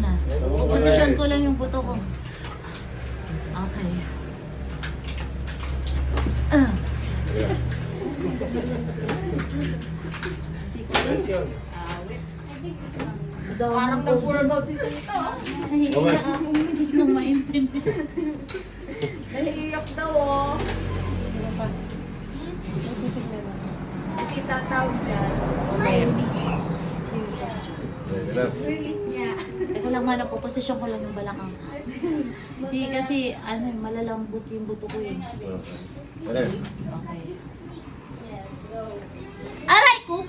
muna. Posisyon ko lang yung buto ko. Okay. Parang nag-workout si Tito. Naiiyak ako, hindi ko maintindihan. Naiiyak daw oh. Kita tawag dyan. Release niya. Ito lang man ako, posisyon ko lang yung balakang. Hindi kasi, ano, malalambot yung buto ko yun. Okay. Aray ko!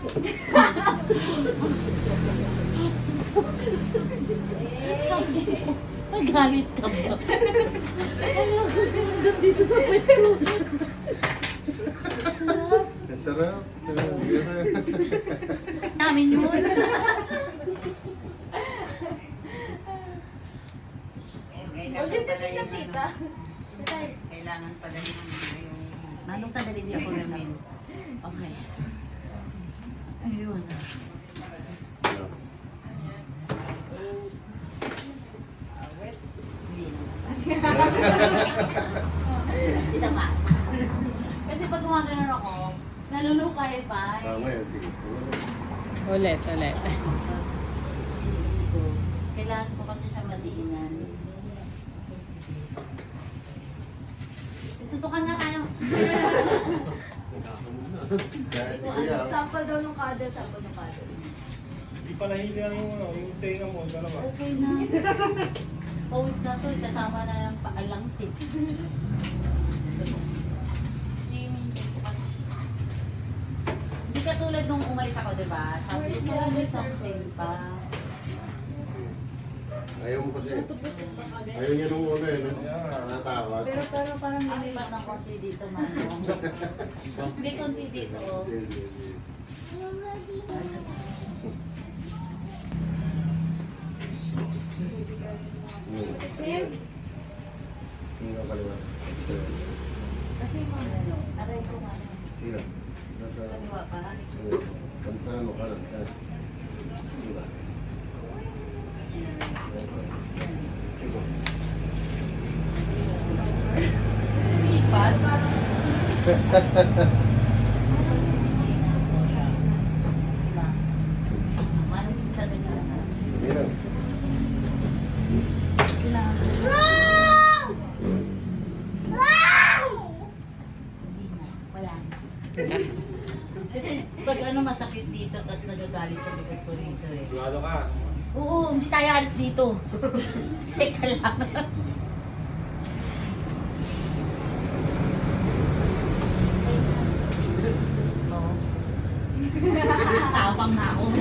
Magalit ka ba? Ano ko sinundan dito sa pwet ko? Sarap. Namin yun. O, dyan ka tita. Kailangan pala yung Manong sandali di ako namin. Okay. Ayun. Isa pa. Kasi pag gumagano'n ako, nalulukay pa. Ngayon, sige. Ulit. Kailangan ko kasi siya madiinan. Suntukan nga tayo. Sample daw ng kada, sample ng kada. Hindi pala hilang yung tenga mo, ano ba? Okay na. Pawis na to, kasama na ng paalangsit. Hindi katulad nung umalis ako, di ba? Sabi ko, may something pa. Ayaw mo kasi. Ayaw niya nung una eh. Natakot. Pero parang nilipat ng konti dito, Manong. Hindi konti dito. Hindi ka kaliwa. Kasi ano, aray ko nga. Sila. Kaliwa pa. Ano ka lang. Sila. Lipat? Manong sa dagana. Sila. Kailangan ko. Hindi na. Wala na. Kasi pag ano masakit dito, tapos nagagalit sa likod ko rito eh. Sigurado ka. Oo, hindi tayo alis dito. Teka lang. Oo. Tawang na ako.